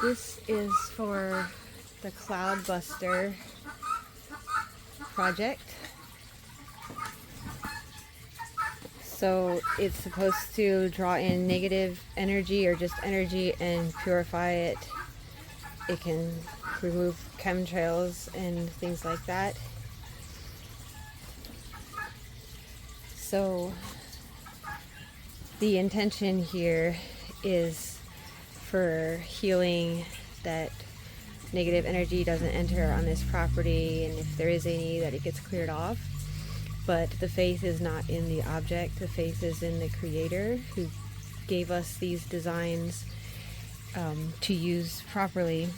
This is for the Cloudbuster project. So it's supposed to draw in negative energy or just energy and purify it. It can remove chemtrails and things like that. So the intention here is for healing, that negative energy doesn't enter on this property, and if there is any, that it gets cleared off. But the faith is not in the object, the faith is in the Creator who gave us these designs to use properly.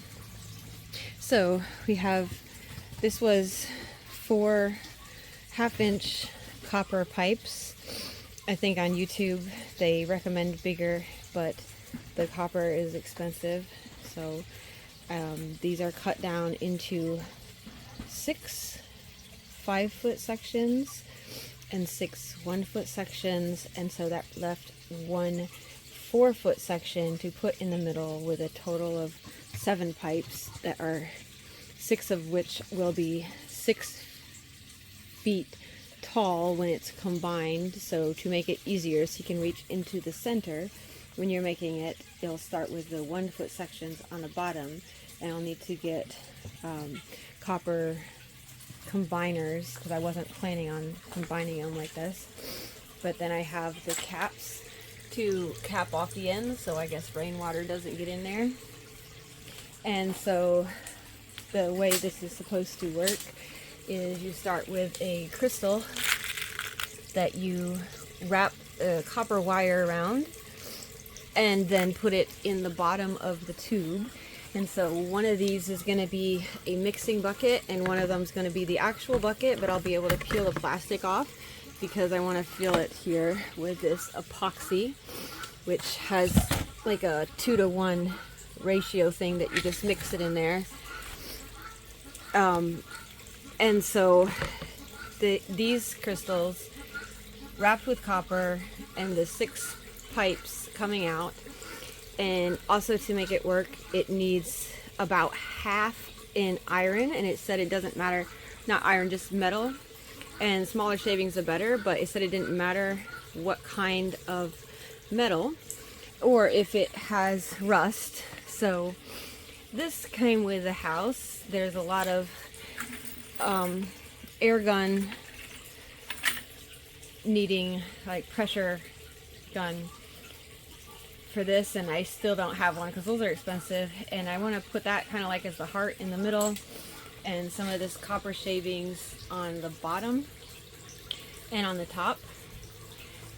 So we have, this was 4 half-inch copper pipes. I think on YouTube they recommend bigger, but the copper is expensive. So these are cut down into 6 5-foot sections and 6 1-foot sections, and so that left 1 4-foot section to put in the middle, with a total of 7 pipes that are 6 of which will be 6 feet tall when it's combined. So to make it easier so you can reach into the center when you're making it, you'll start with the 1-foot sections on the bottom, and I'll need to get copper combiners because I wasn't planning on combining them like this. But then I have the caps to cap off the ends, so I guess rainwater doesn't get in there. And so the way this is supposed to work is you start with a crystal that you wrap a copper wire around and then put it in the bottom of the tube. And so one of these is going to be a mixing bucket, and one of them is going to be the actual bucket, but I'll be able to peel the plastic off because I want to fill it here with this epoxy, which has like a 2-to-1 ratio thing that you just mix it in there. And so these crystals wrapped with copper and the 6 pipes coming out. And also, to make it work, it needs about half in iron, and it said it doesn't matter, not iron, just metal, and smaller shavings are better, but it said it didn't matter what kind of metal or if it has rust. So this came with the house. There's a lot of air gun needing, like pressure gun for this, and I still don't have one because those are expensive, and I want to put that kind of like as the heart in the middle, and some of this copper shavings on the bottom and on the top.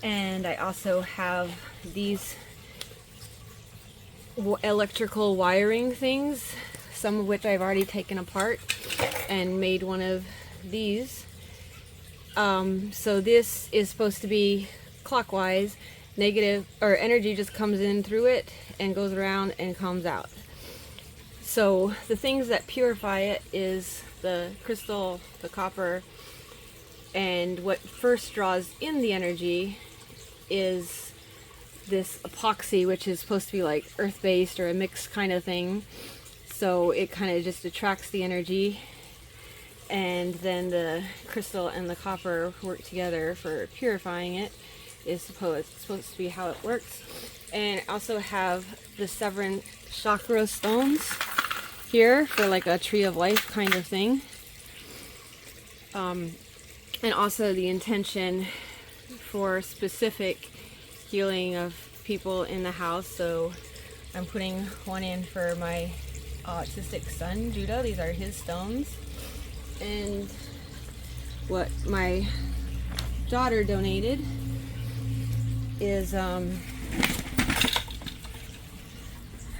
And I also have these electrical wiring things, some of which I've already taken apart and made one of these. So this is supposed to be clockwise. Negative or energy just comes in through it and goes around and comes out. So the things that purify it is the crystal, the copper, and what first draws in the energy is this epoxy, which is supposed to be like earth-based or a mixed kind of thing. So it kind of just attracts the energy, and then the crystal and the copper work together for purifying it. Is supposed to be how it works. And I also have the 7 chakra stones here for like a tree of life kind of thing. And also the intention for specific healing of people in the house. So I'm putting one in for my autistic son, Judah. These are his stones. And what my daughter donated is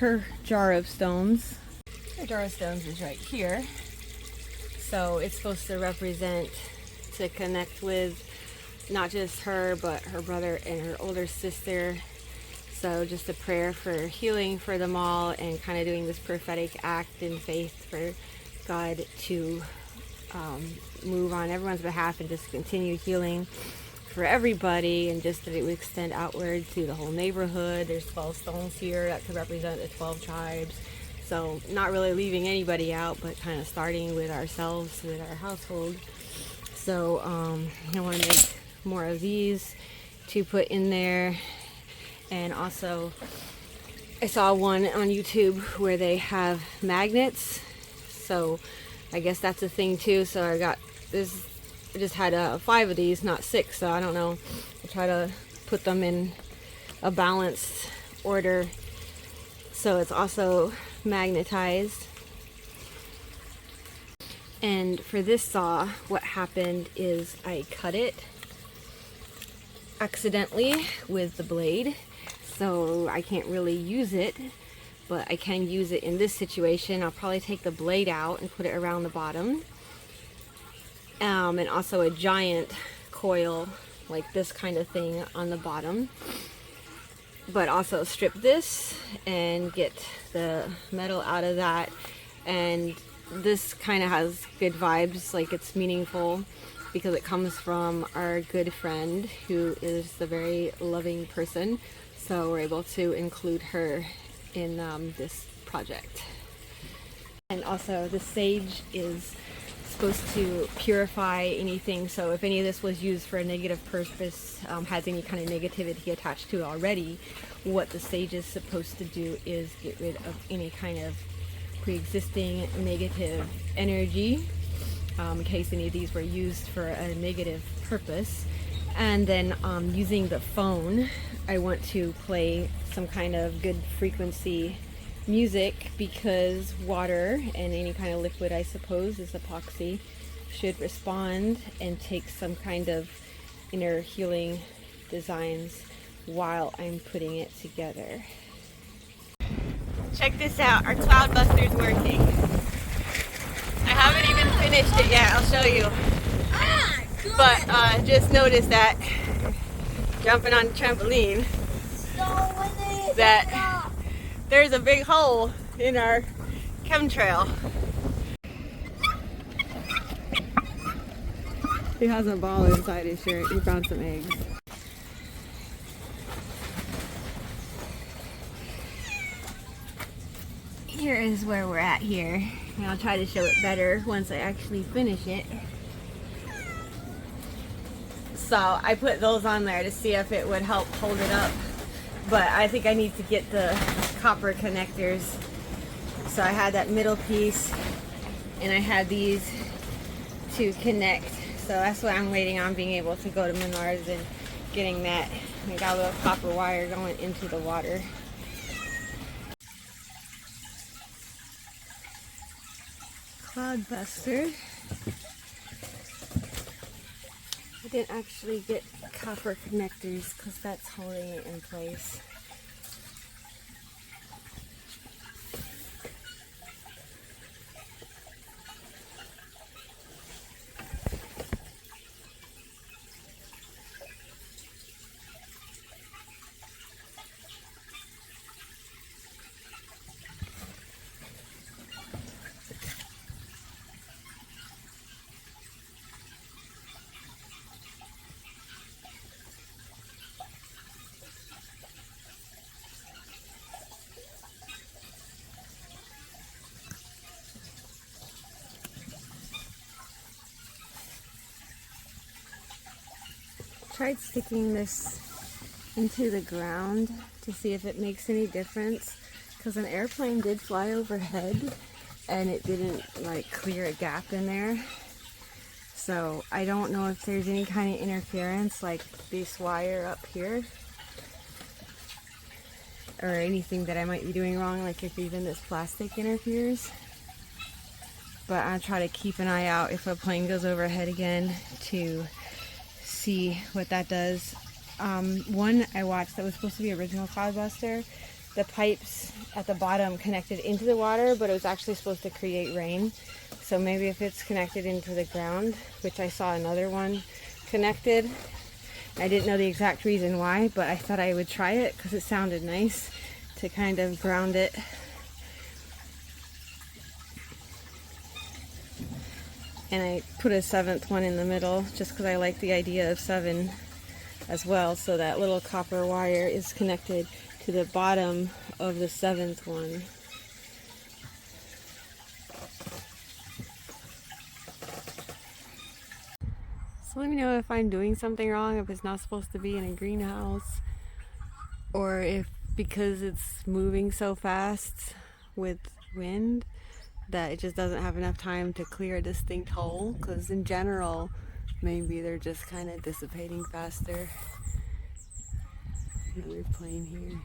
her jar of stones. Her jar of stones is right here. So it's supposed to represent, to connect with not just her, but her brother and her older sister. So just a prayer for healing for them all, and kind of doing this prophetic act in faith for God to move on everyone's behalf and just continue healing for everybody, and just that it would extend outward to the whole neighborhood. There's 12 stones here that could represent the 12 tribes. So not really leaving anybody out, but kind of starting with ourselves, with our household. So I want to make more of these to put in there. And also I saw one on YouTube where they have magnets. So I guess that's a thing too. So I got this. I just had 5 of these, not 6, so I don't know. I'll try to put them in a balanced order so it's also magnetized. And for this saw, what happened is I cut it accidentally with the blade, so I can't really use it, but I can use it in this situation. I'll probably take the blade out and put it around the bottom. And also a giant coil like this kind of thing on the bottom, but also strip this and get the metal out of that. And this kind of has good vibes, like it's meaningful because it comes from our good friend who is a very loving person, so we're able to include her in this project. And also the sage is supposed to purify anything, so if any of this was used for a negative purpose, has any kind of negativity attached to it already, what the sage is supposed to do is get rid of any kind of pre-existing negative energy, in case any of these were used for a negative purpose. And then using the phone, I want to play some kind of good frequency music, because water and any kind of liquid, I suppose, is epoxy, should respond and take some kind of inner healing designs while I'm putting it together. Check this out, our Cloudbuster is working. I haven't even finished it yet, I'll show you. But just noticed that jumping on the trampoline, that there's a big hole in our chemtrail. He has a ball inside his shirt. He found some eggs. Here is where we're at here. And I'll try to show it better once I actually finish it. So I put those on there to see if it would help hold it up. But I think I need to get the copper connectors. So I had that middle piece and I had these to connect. So that's what I'm waiting on, being able to go to Menards and getting that. I got a little copper wire going into the water. Cloudbuster. I didn't actually get copper connectors because that's holding it in place. Tried sticking this into the ground to see if it makes any difference, because an airplane did fly overhead and it didn't like clear a gap in there. So I don't know if there's any kind of interference like this wire up here, or anything that I might be doing wrong, like if even this plastic interferes. But I'll try to keep an eye out if a plane goes overhead again to see what that does. One I watched that was supposed to be original Cloudbuster, the pipes at the bottom connected into the water, but it was actually supposed to create rain. So maybe if it's connected into the ground, which I saw another one connected. I didn't know the exact reason why, but I thought I would try it because it sounded nice to kind of ground it. And I put a 7th one in the middle just because I like the idea of 7 as well. So that little copper wire is connected to the bottom of the 7th one. So let me know if I'm doing something wrong, if it's not supposed to be in a greenhouse, or if because it's moving so fast with wind that it just doesn't have enough time to clear a distinct hole, because in general maybe they're just kind of dissipating faster. Another plane here.